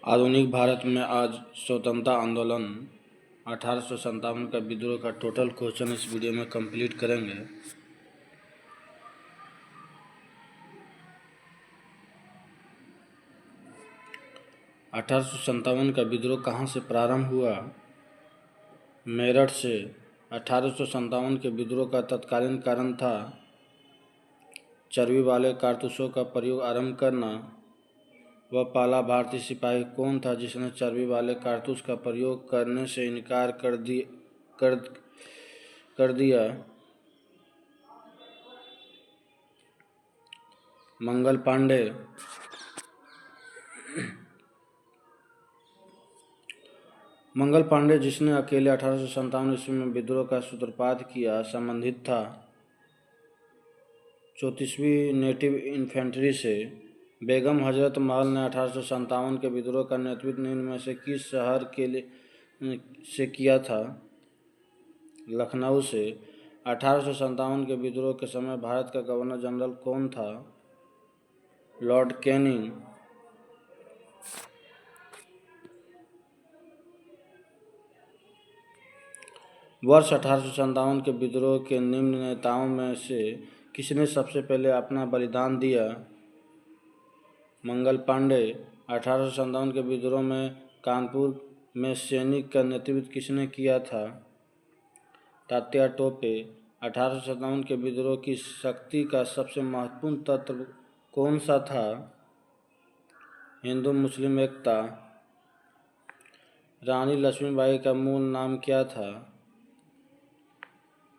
आधुनिक भारत में आज स्वतंत्रता आंदोलन 1857 का विद्रोह का टोटल क्वेश्चन इस वीडियो में कंप्लीट करेंगे। अठारह का विद्रोह कहाँ से प्रारंभ हुआ? मेरठ से। 1857 के विद्रोह का तत्कालीन कारण था चर्बी वाले कारतूसों का प्रयोग आरंभ करना। वह पहला भारतीय सिपाही कौन था जिसने चर्बी वाले कारतूस का प्रयोग करने से इनकार कर दिया? मंगल पांडे। मंगल पांडे, जिसने अकेले 1857 ईस्वी में विद्रोह का सूत्रपात किया, संबंधित था 34वीं नेटिव इन्फेंट्री से। बेगम हजरत महल ने 1857 के विद्रोह का नेतृत्व निम्न में से किस शहर से किया था? लखनऊ से। 1857 के विद्रोह के समय भारत का गवर्नर जनरल कौन था? Lord Canning. वर्ष 1857 के विद्रोह के निम्न नेताओं में से किसने सबसे पहले अपना बलिदान दिया? मंगल पांडे। 1857 के विद्रोह में कानपुर में सैनिक का नेतृत्व किसने किया था? तात्या टोपे। 1857 के विद्रोह की शक्ति का सबसे महत्वपूर्ण तत्व कौन सा था? हिंदू मुस्लिम एकता। रानी लक्ष्मीबाई का मूल नाम क्या था?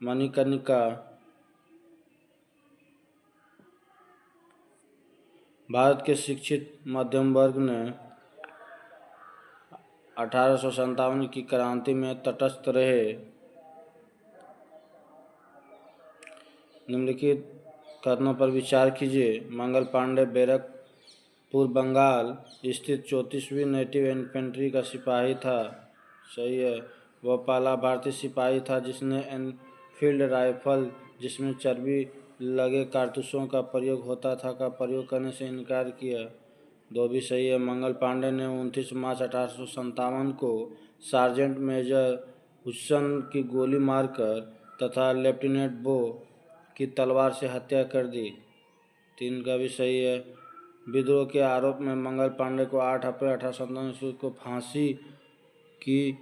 मणिकर्णिका। भारत के शिक्षित मध्यम वर्ग ने 1857 की क्रांति में तटस्थ रहे। निम्नलिखित कथनों पर विचार कीजिए। मंगल पांडे बैरकपुर बंगाल स्थित 34वीं नेटिव इन्फेंट्री का सिपाही था। सही है। वह पहला भारतीय सिपाही था जिसने एनफील्ड राइफल, जिसमें चर्बी लगे कारतूसों का प्रयोग होता था, का प्रयोग करने से इनकार किया। दो भी सही है। मंगल पांडे ने 29 मार्च 1857 को सार्जेंट मेजर हुड्सन की गोली मारकर तथा लेफ्टिनेंट बो की तलवार से हत्या कर दी। 3 का भी सही है। विद्रोह के आरोप में मंगल पांडे को 8 अप्रैल 1857 को फांसी की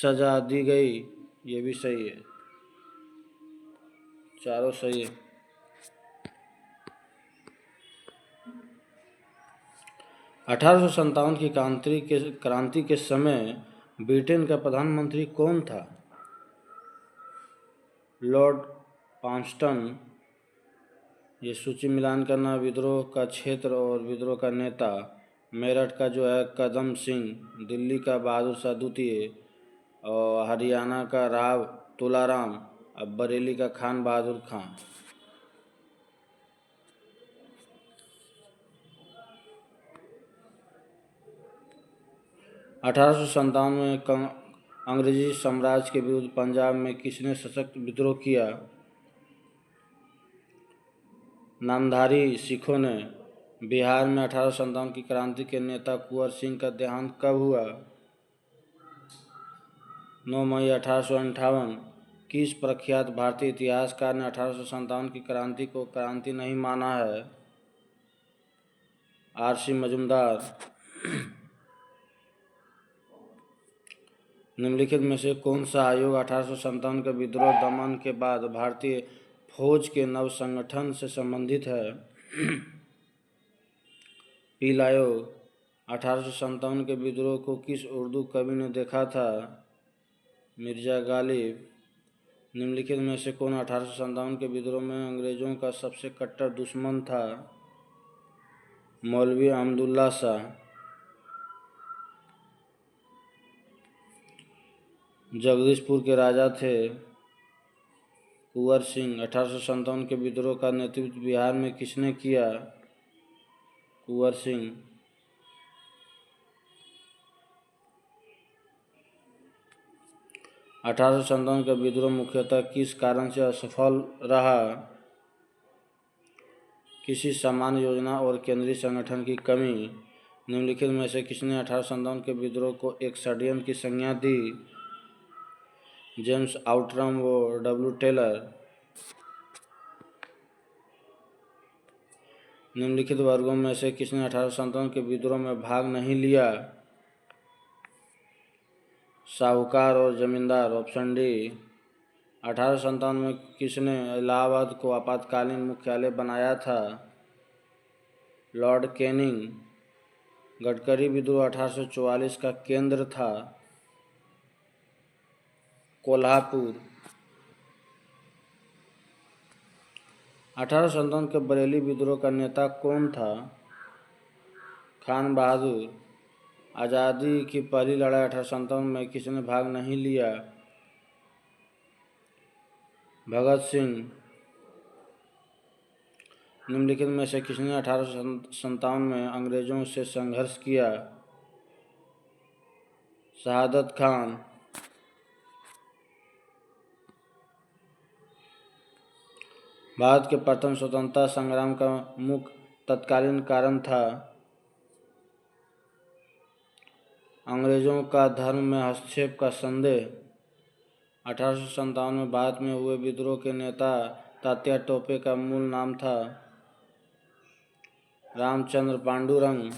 सजा दी गई। ये भी सही है। चारों सही है। 1857 की क्रांति के समय ब्रिटेन का प्रधानमंत्री कौन था? लॉर्ड पांस्टन। ये सूची मिलान करना। विद्रोह का क्षेत्र और विद्रोह का नेता। मेरठ का जो है कदम सिंह, दिल्ली का बहादुर शाह द्वितीय, और हरियाणा का राव तुलाराम, और बरेली का खान बहादुर खान। अठारह में अंग्रेजी साम्राज्य के विरुद्ध पंजाब में किसने सशक्त विद्रोह किया? नामधारी सिखों ने। बिहार में 1857 की क्रांति के नेता कुंवर सिंह का देहांत कब हुआ? 9 मई 1858। किस प्रख्यात भारतीय इतिहासकार ने 1857 की क्रांति को क्रांति नहीं माना है? आर.सी. मजूमदार। निम्नलिखित में से कौन सा आयोग 1857 के विद्रोह दमन के बाद भारतीय फौज के नव संगठन से संबंधित है? पील आयोग। 1857 के विद्रोह को किस उर्दू कवि ने देखा था? मिर्जा गालिब। निम्नलिखित में से कौन 1857 के विद्रोह में अंग्रेजों का सबसे कट्टर दुश्मन था? मौलवी अहमदुल्ला शाह। जगदीशपुर के राजा थे कुंवर सिंह। 1857 के विद्रोह का नेतृत्व बिहार में किसने किया? कुंवर सिंह। 1857 का विद्रोह मुख्यतः किस कारण से असफल रहा? किसी सामान्य योजना और केंद्रीय संगठन की कमी। निम्नलिखित में से किसने 1857 के विद्रोह को एक षड्यंत्र की संज्ञा दी? जेम्स आउटरम व डब्ल्यू टेलर। निम्नलिखित वर्गों में से किसने 1857 के विद्रोह में भाग नहीं लिया? साहूकार और जमींदार। Option D. 1857 में किसने इलाहाबाद को आपातकालीन मुख्यालय बनाया था? Lord Canning. गडकरी विद्रोह 1844 का केंद्र था कोल्हापुर। 1857 के बरेली विद्रोह का नेता कौन था? खान बहादुर। आज़ादी की पहली लड़ाई 1857 में किसने भाग नहीं लिया? भगत सिंह। निम्नलिखित में से किसने 1857 में अंग्रेजों से संघर्ष किया? शहादत खान। भारत के प्रथम स्वतंत्रता संग्राम का मुख्य तत्कालीन कारण था अंग्रेजों का धर्म में हस्तक्षेप का संदेह। 1857 में भारत में हुए विद्रोह के नेता तात्या टोपे का मूल नाम था रामचंद्र पांडुरंग।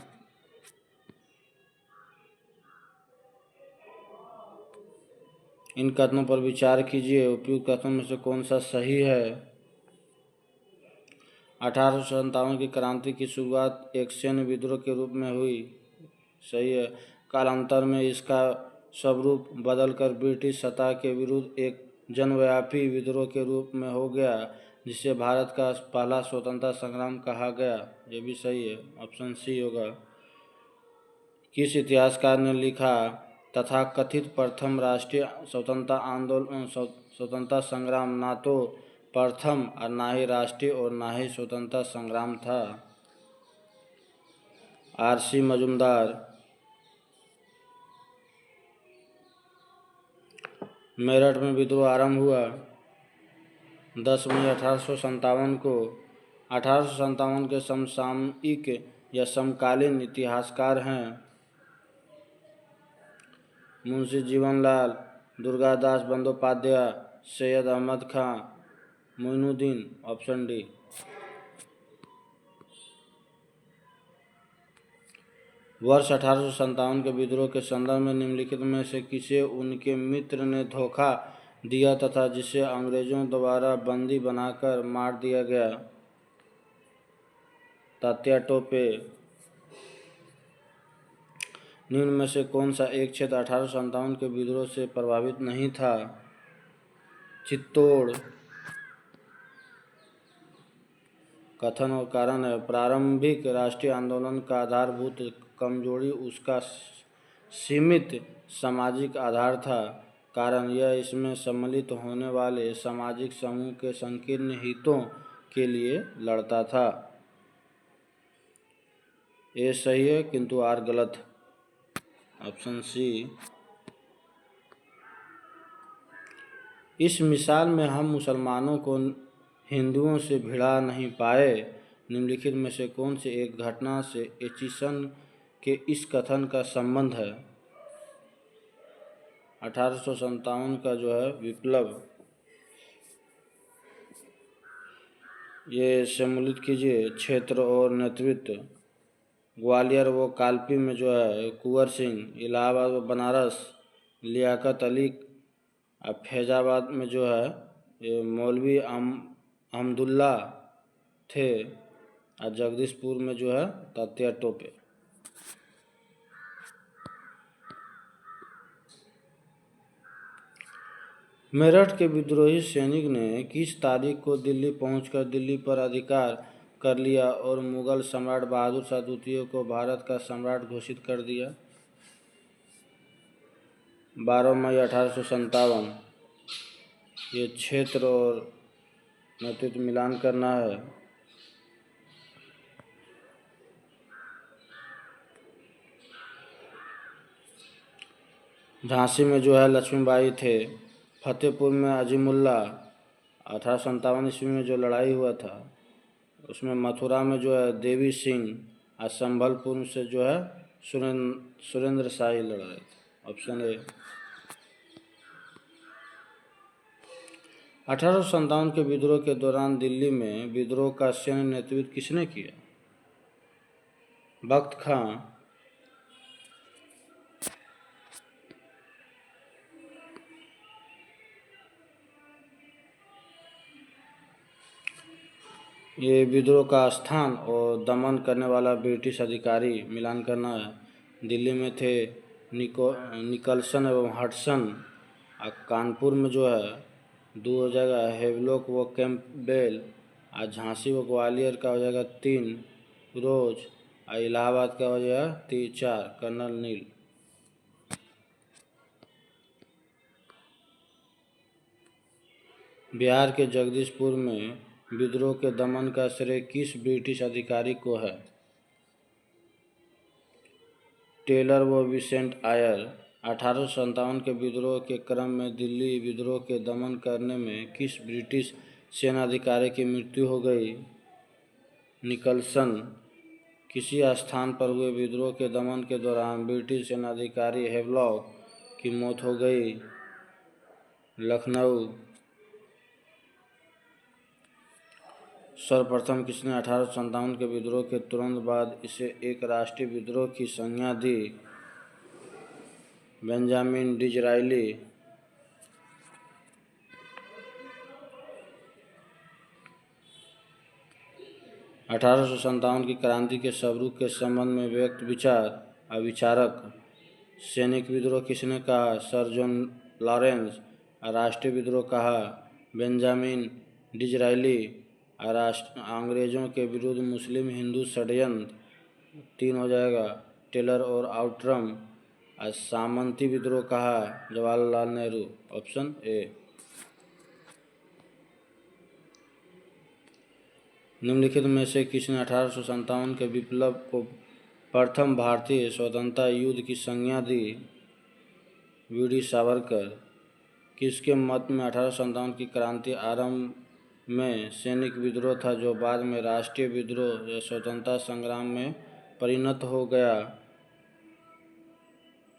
इन कथनों पर विचार कीजिए, उपयुक्त कथनों में से कौन सा सही है? 1857 की क्रांति की शुरुआत एक सैन्य विद्रोह के रूप में हुई। सही है। कालांतर में इसका स्वरूप बदलकर ब्रिटिश सत्ता के विरुद्ध एक जनव्यापी विद्रोह के रूप में हो गया, जिसे भारत का पहला स्वतंत्रता संग्राम कहा गया। ये भी सही है, ऑप्शन सी होगा। किस इतिहासकार ने लिखा तथाकथित प्रथम राष्ट्रीय स्वतंत्रता संग्राम ना तो प्रथम और ना ही राष्ट्रीय और ना ही स्वतंत्रता संग्राम था? आर.सी. मजूमदार। मेरठ में विद्रोह आरंभ हुआ 10 मई 1857 को। 1857 के समसामयिक या समकालीन इतिहासकार हैं मुंशी जीवनलाल, दुर्गादास बंदोपाध्याय, सैयद अहमद खां, मोइनुद्दीन। Option D. वर्ष 1857 के विद्रोह के संदर्भ में निम्नलिखित में से किसे उनके मित्र ने धोखा दिया तथा जिसे अंग्रेजों द्वारा बंदी बनाकर मार दिया गया? तात्या टोपे। निम्न में से कौन सा एक क्षेत्र 1857 के विद्रोह से प्रभावित नहीं था? चित्तौड़। कथन और कारण है, प्रारंभिक राष्ट्रीय आंदोलन का आधारभूत कमजोरी उसका सीमित सामाजिक आधार था। कारण यह इसमें सम्मिलित होने वाले सामाजिक समूह के संकीर्ण हितों के लिए लड़ता था। ये सही है किंतु आर गलत। Option C. इस मिसाल में हम मुसलमानों को हिंदुओं से भिड़ा नहीं पाए। निम्नलिखित में से कौन सी एक घटना से एचिसन के इस कथन का संबंध है? 1857 का जो है विप्लव। ये सम्मिलित कीजिए। क्षेत्र और नेतृत्व। ग्वालियर व कालपी में जो है कुंवर सिंह, इलाहाबाद व बनारस लियाकत अली, फैजाबाद में जो है ये मौलवी अहमदुल्ला थे, और जगदीशपुर में जो है तात्या टोपे। मेरठ के विद्रोही सैनिक ने किस तारीख को दिल्ली पहुंचकर दिल्ली पर अधिकार कर लिया और मुगल सम्राट बहादुर शाह द्वितीय को भारत का सम्राट घोषित कर दिया? 12 मई 1857। ये क्षेत्र और नेतृत्व मिलान करना है। झांसी में जो है लक्ष्मीबाई थे। फतेहपुर में अजीमुल्ला। 1857 ईस्वी में जो लड़ाई हुआ था उसमें मथुरा में जो है देवी सिंह। और संबलपुर से जो है सुरेंद्र शाही लड़ रहे थे। Option A. 1857 के विद्रोह के दौरान दिल्ली में विद्रोह का सैन्य नेतृत्व किसने किया? बख्त खां, ये विद्रोह का स्थान और दमन करने वाला ब्रिटिश अधिकारी मिलान करना है। दिल्ली में थे निकलसन एवं हडसन। और कानपुर में जो है 2 हो जाएगा हेवलॉक व कैंपबेल। और झांसी व ग्वालियर का हो जाएगा 3 रोज। और इलाहाबाद का हो जाएगा 4 कर्नल नील। बिहार के जगदीशपुर में विद्रोह के दमन का श्रेय किस ब्रिटिश अधिकारी को है? टेलर व विसेंट आयर। 1857 के विद्रोह के क्रम में दिल्ली विद्रोह के दमन करने में किस ब्रिटिश सेनाधिकारी की मृत्यु हो गई? निकलसन। किसी स्थान पर हुए विद्रोह के दमन के दौरान ब्रिटिश सेनाधिकारी हेवलॉक की मौत हो गई? लखनऊ। सर्वप्रथम किसने 1857 के विद्रोह के तुरंत बाद इसे एक राष्ट्रीय विद्रोह की संज्ञा दी? Benjamin Disraeli. 1857 की क्रांति के स्वरूप के संबंध में व्यक्त विचार अविचारक। सैनिक विद्रोह किसने कहा? Sir John Lawrence. राष्ट्रीय विद्रोह कहा बेंजामिन डिज़रायली। अंग्रेजों के विरुद्ध मुस्लिम हिंदू षड्यंत्र 3 हो जाएगा टेलर और आउटरम। सामंती विद्रोह कहा जवाहरलाल नेहरू। Option A. निम्नलिखित में से किसने 1857 के विप्लव को प्रथम भारतीय स्वतंत्रता युद्ध की संज्ञा दी? वी.डी. सावरकर। किसके मत में 1857 की क्रांति आरंभ में सैनिक विद्रोह था जो बाद में राष्ट्रीय विद्रोह या स्वतंत्रता संग्राम में परिणत हो गया?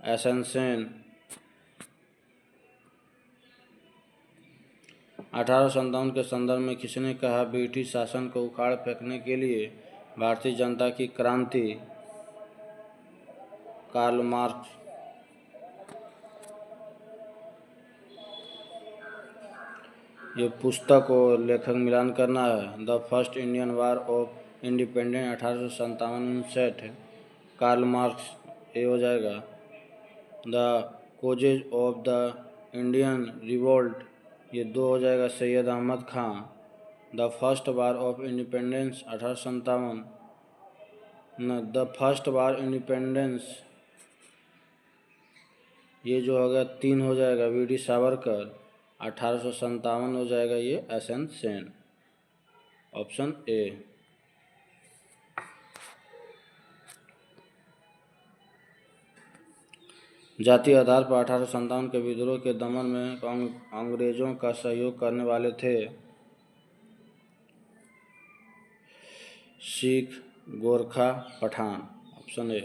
एसेन। 1857 के संदर्भ में किसने कहा ब्रिटिश शासन को उखाड़ फेंकने के लिए भारतीय जनता की क्रांति? Karl Marx. ये पुस्तक और लेखक मिलान करना है। The first Indian war of independence 1857-59। Karl Marx ये हो जाएगा। The causes of the Indian revolt ये 2 हो जाएगा Syed Ahmad Khan. The first war of independence 1857 न द फर्स्ट वार इंडिपेंडेंस ये जो होगा 3 हो जाएगा वी.डी. सावरकर। 1857 हो जाएगा ये एस.एन. सेन। Option A. जातीय आधार पर 1857 के विद्रोह के दमन में अंग्रेजों का सहयोग करने वाले थे सिख, गोरखा, पठान। Option A.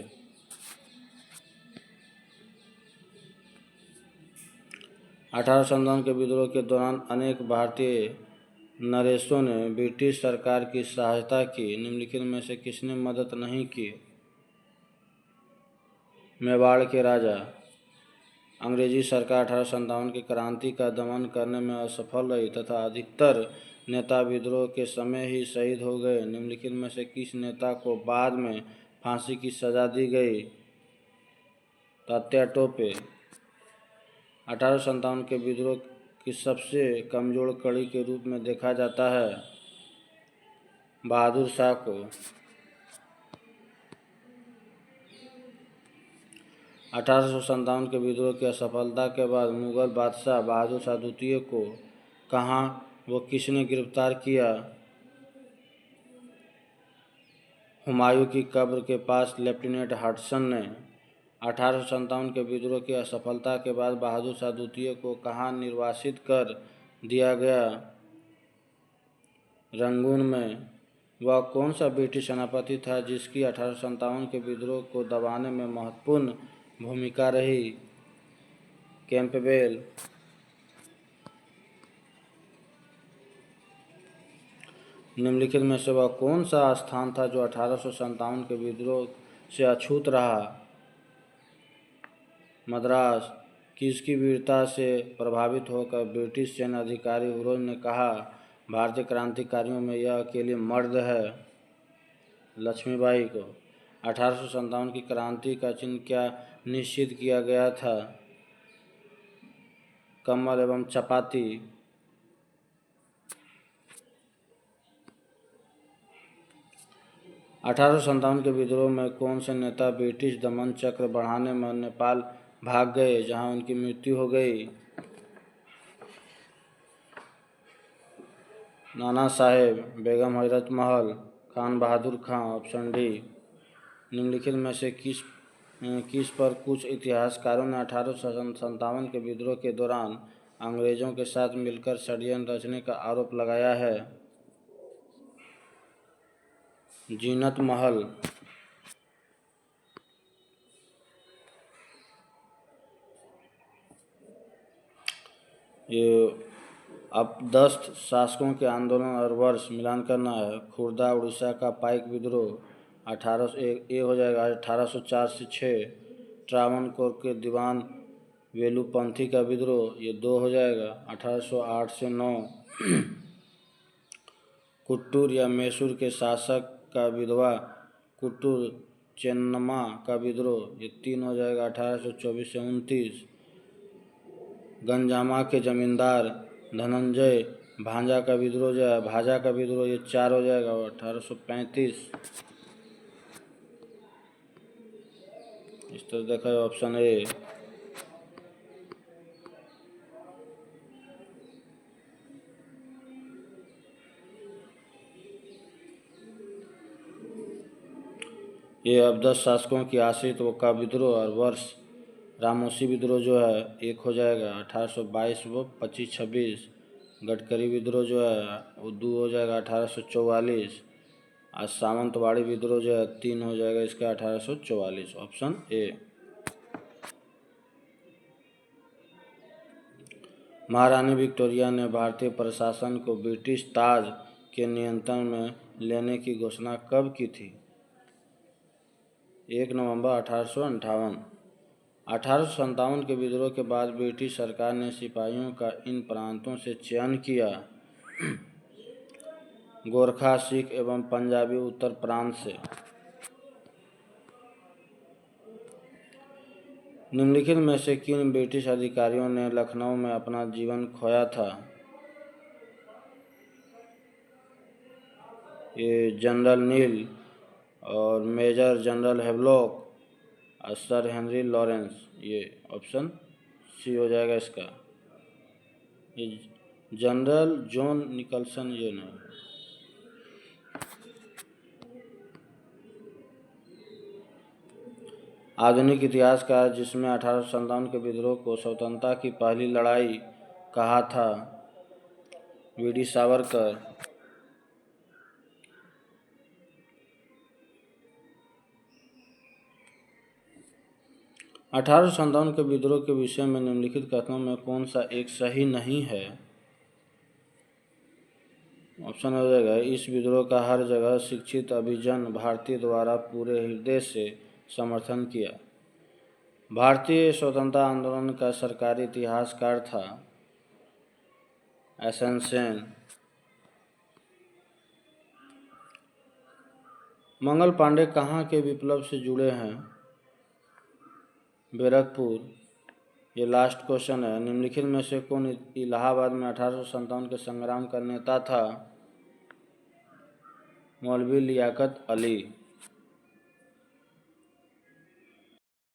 1857 के विद्रोह के दौरान अनेक भारतीय नरेशों ने ब्रिटिश सरकार की सहायता की। निम्नलिखित में से किसने मदद नहीं की? मेवाड़ के राजा। अंग्रेजी सरकार 1857 की क्रांति का दमन करने में असफल रही तथा अधिकतर नेता विद्रोह के समय ही शहीद हो गए। निम्नलिखित में से किस नेता को बाद में फांसी की सजा दी गई? तात्या टोपे। 1857 के विद्रोह की सबसे कमजोर कड़ी के रूप में देखा जाता है बहादुर शाह को। 1857 के विद्रोह की असफलता के बाद मुगल बादशाह बहादुर शाह द्वितीय को कहाँ व किसने गिरफ्तार किया? हुमायूं की कब्र के पास लेफ्टिनेंट हडसन ने। 1857 के विद्रोह की असफलता के बाद बहादुर शाह द्वितीय को कहाँ निर्वासित कर दिया गया? रंगून में। वह कौन सा ब्रिटिश सेनापति था जिसकी 1857 के विद्रोह को दबाने में महत्वपूर्ण भूमिका रही? कैंपबेल। निम्नलिखित में से वह कौन सा स्थान था जो 1857 के विद्रोह से अछूत रहा? मद्रास। किसकी वीरता से प्रभावित होकर ब्रिटिश सैन्य अधिकारी हुरोज ने कहा, भारतीय क्रांतिकारियों में यह अकेली मर्द है? लक्ष्मीबाई को। 1857 की क्रांति का चिन्ह क्या निश्चित किया गया था? कमल एवं चपाती। 1857 के विद्रोह में कौन से नेता ब्रिटिश दमन चक्र बढ़ाने में नेपाल भाग गए, जहां उनकी मृत्यु हो गई? नाना साहेब, बेगम हजरत महल, खान बहादुर खां। Option D. निम्नलिखित में से किस पर कुछ इतिहासकारों ने 1857 के विद्रोह के दौरान अंग्रेजों के साथ मिलकर षड्यंत्र रचने का आरोप लगाया है? जीनत महल। ये अपदस्थ शासकों के आंदोलन और वर्ष मिलान करना है। खुर्दा उड़ीसा का पाइक विद्रोह 1800 ए हो जाएगा 1804 से 6। ट्रावनकोर के दीवान वेलुपंथी का विद्रोह ये 2 हो जाएगा 1808 से 9। कुट्टूर या मैसूर के शासक का विधवा कुट्टूर चेन्नम्मा का विद्रोह ये 3 हो जाएगा 1824 से 29। गंजामा के जमींदार धनंजय भांजा का विद्रोह जो है भाजा का विद्रोह ये 4 हो जाएगा 1835। इस तरह देखा है ऑप्शन ए। ये अपदस्थ शासकों की आश्रित का विद्रोह और वर्ष रामोसी विद्रोह जो है 1 हो जाएगा 1822 वो 25-26। गडकरी विद्रोह जो है वो 2 हो जाएगा 1844। और सावंतवाड़ी विद्रोह जो है 3 हो जाएगा इसका 1844। Option A. महारानी विक्टोरिया ने भारतीय प्रशासन को ब्रिटिश ताज के नियंत्रण में लेने की घोषणा कब की थी? 1 नवंबर 1858। 1857 के विद्रोह के बाद ब्रिटिश सरकार ने सिपाहियों का इन प्रांतों से चयन किया। गोरखा, सिख एवं पंजाबी उत्तर प्रांत से। निम्नलिखित में से किन ब्रिटिश अधिकारियों ने लखनऊ में अपना जीवन खोया था? ये जनरल नील और मेजर जनरल हेवलॉक और सर हेनरी लॉरेंस। ये ऑप्शन सी हो जाएगा इसका। ये जनरल जॉन निकलसन ये नहीं। आधुनिक इतिहासकार जिसमें 1857 के विद्रोह को स्वतंत्रता की पहली लड़ाई कहा था? वीडी सावरकर। 1857 के विद्रोह के विषय में निम्नलिखित कथनों में कौन सा एक सही नहीं है? ऑप्शन हो जाएगा इस विद्रोह का हर जगह शिक्षित अभिजन भारतीय द्वारा पूरे हृदय से समर्थन किया। भारतीय स्वतंत्रता आंदोलन का सरकारी इतिहासकार था एसएन सेन। मंगल पांडे कहाँ के विप्लव से जुड़े हैं? बैरकपुर। ये लास्ट क्वेश्चन है। निम्नलिखित में से कौन इलाहाबाद में 1857 के संग्राम का नेता था? मौलवी लियाकत अली।